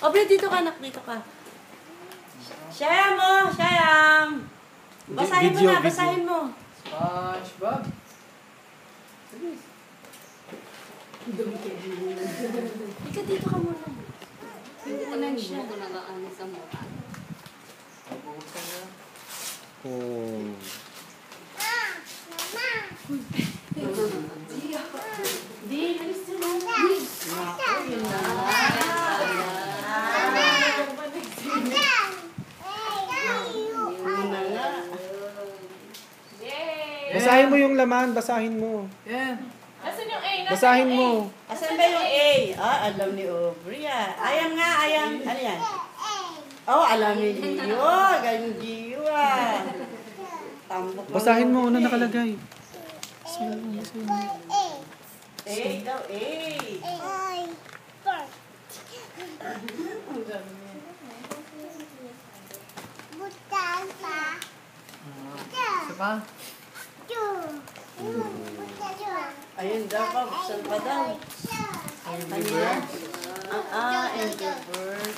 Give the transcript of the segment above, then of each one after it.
Obre, dito ka, anak. Dito ka. Shayam mo! Shayam! Basahin mo na, basahin mo. SpongeBob. Ika, dito ka muna. Hindi ko lang siya. Hindi ko nalakaan sa mukha. Mabuksan na. Oh. Di, alis na lang. Naku, yun na. Basahin mo yung laman, basahin mo. Yan. Asan yung A? Basahin mo. Asan ba yung A? Ah, alam ni Aubrey ah. Ayam nga, ayam. Ano yan? Oh, alam ni Gio. Ganyan Gio ah. Tambok lang Basahin mo, ano yung A. nakalagay. A daw, A. Isa pa? Ayun daw pa, buksan pa daw. Ano yan? Angel Bird.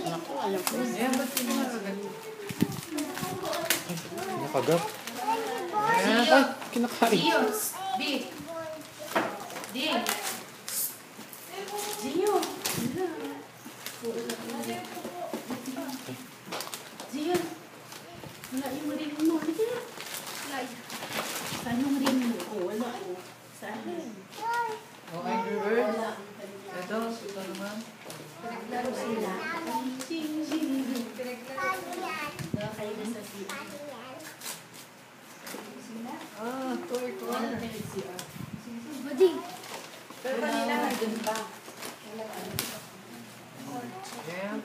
Naku, alam ko. Yan, ba't hindi mo nakagat? Nakagat. Yan. Ay, kinakain. B. D. Gio. Gio. Wala yung ring mo. Halika na. Saan yung ring mo? Oh, wala oh. Saan? Oh, Angry Bird. Ito naman. Naglaro sila. Kayo na sa sila. Toy car. Pero kanina nandun pa. Yan.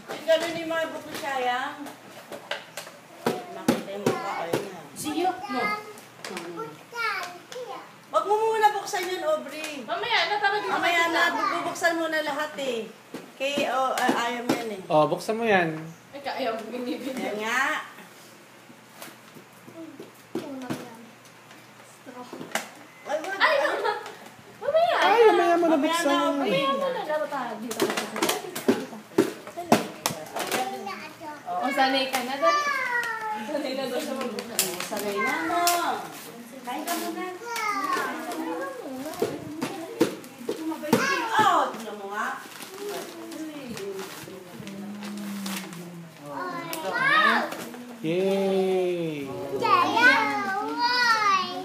Yung gano'n yung mga buko sayang. Makita yung mukha kayo niya. Gio. No. Wag mo muna buksan yun, Aubrey. Mamaya na talaga. Mamaya na, bubuksan mo na lahat eh. Kay, ayaw yan eh. Oh, buksan mo yan. Ay, kaya mo binibigyan. Yan nga. Wag mo. Ay, no. Mamaya. Ay, mamaya mo na Mamaya buksan. na, Aubrey. Mamaya mo na. Laro tayo. Dito. O, sanay ka na doon. Sanay na doon sa magbuksan. Sanay na mo. Kain ka muna. Oh, tignan mo nga. Yay!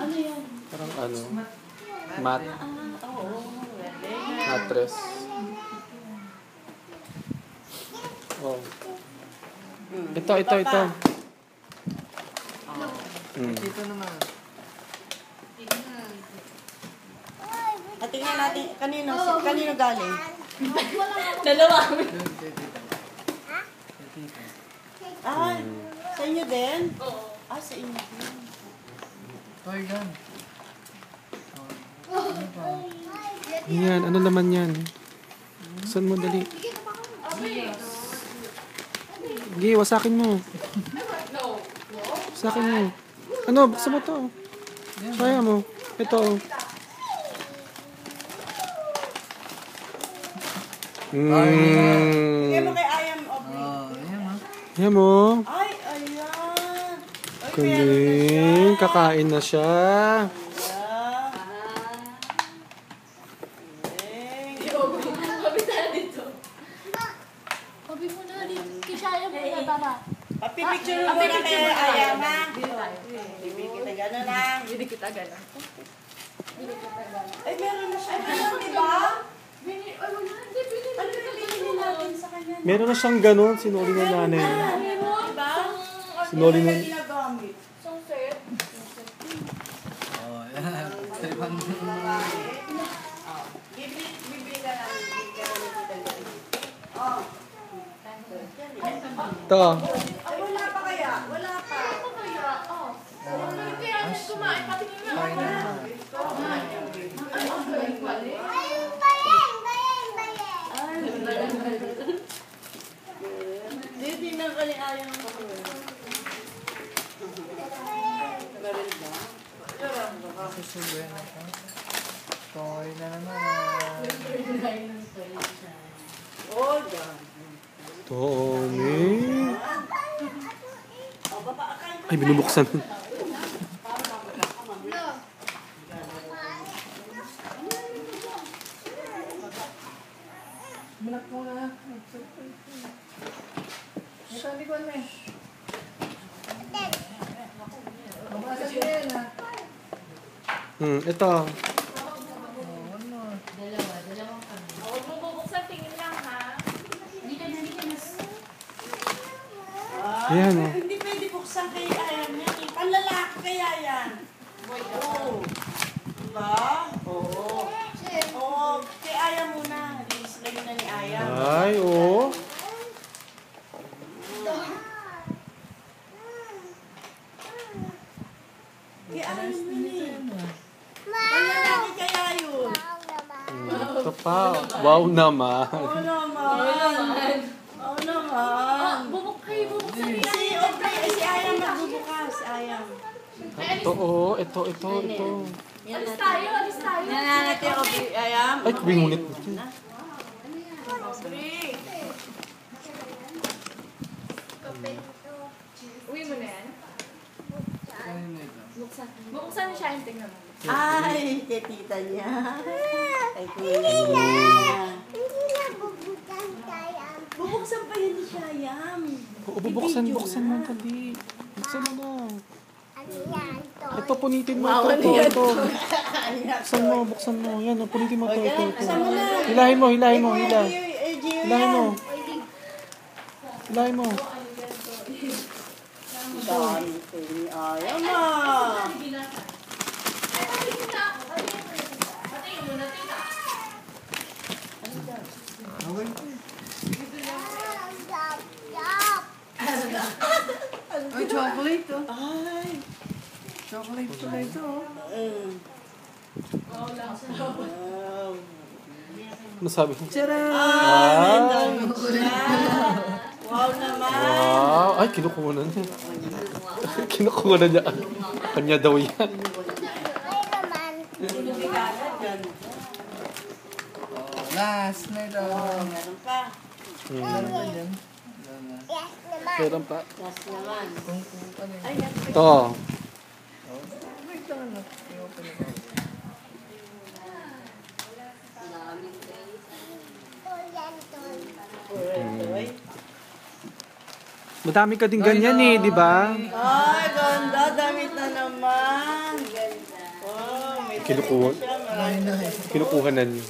Ano yan? Parang ano? Mat. Oo. Mattress. Oh. Ito. Dito naman. At tingnan natin, kanino galing? Dalawa. Dito. Ah, sa inyo din? Oo. Ah, sa inyo din. Toy gun. Oh, ano pa? Yan, ano naman yan? Saan mo dali? Gi, wasakin mo. No. Wasakin mo. Ano, buksan mo to. Kaya mo. Ito. Kaya mo kay Ayam, Aubrey. Oh, yan ha. Yan mo. Ay, ayan. Ay, Galing. Kakain na siya. Ayan. Sabi mo na rin. Kisaya mo na tara. Papipicture mo muna kay Ayam, ha? Bibig kita gano'n lang. Hindi kita gana. Ay, meron na siya. Meron, di ba? Bini, ay, wala. Hindi, bini. Ano yung binili natin sa kanya? Meron na siyang ganun. Sinuli na nanay. Diba? Sinuli na. Ano yung ginagamit? Isang set. Oh, yan. Tripan. Bibili ka lang. Bibili ka lang kita ganun. Oh. Ito. Ay, wala pa kaya? Wala pa. Ano kaya? Oh. Kaya niya kumain. Patingin mo. Toy na. Ay, ang galing pala. Hindi, tingnan ka ni Ayam ng bakul. Meron ba? Susubuyan ako. Toy na naman. Oh, yan. Tommy. Oh, baba, akain mo. Ay, binubuksan. Malak mo na. Ito, hindi ko na eh. Mabasa siya yan ha. Ito. Huwag mo bubuksan, tingin lang ha. Ayan, oh. Hindi pwede buksan kay Ayam yan. Panlalaki kaya yan. Oo. Diba? Oo. Oo. Kay Ayam muna. Release lang na ni Ayam. Ay, oh. Kay Ayam yun eh. Panlalaki kaya yun. Ito pa. Wow naman. Oo naman. Oo naman. Bubuksan. Si Aubrey, si Ayam magbubukas. Ayam. Ito, oh. Ito. Alis tayo, alis tayo. Nananati Aubrey, Ayam. Ay, bingunit. Aubrey. Uwi mo na yan. Kanina ito. Bubuksan mo siya, tingnan mo. Ay, kay tita niya. Ay, kuya niya. Bubuksan pa yun ni Ayam. Oo, buksan mo. Dali. Buksan mo na. Ito, punitin mo. Ito. Buksan mo. Yan, oh, punitin mo. Ito. Hilahin mo. Hilahin mo. Dami ko ni Ayam ah. Patingin mo na, tita. Ay, chocolate to. Ay. Chocolate pala ito. Wow. Ano sabi mo? Ay, dami siya. Wow naman. Wow. Ay, kinukuha na niya. Kinukuha na niya. Kanya daw yan. Sinubigala dyan. Oh, last na ito. Meron pa. Meron ba dyan? Meron pa. Last naman. Kung ano yun. Ay, yan. Ito. Wait lang ano. I-open ito. Ay, Madami ka din ganyan eh, di ba? ay, ganda. Damit na naman. Oh, may Kinukuha. siya. Marami. Kinukuha na niya.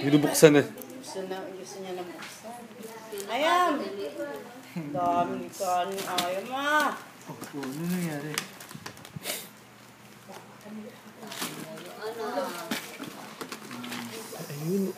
Binubuksan na. Gusto niya na buksan. Ayam. Dami ni kanin. Ayam ah. Oh, ano nangyari? Ayun.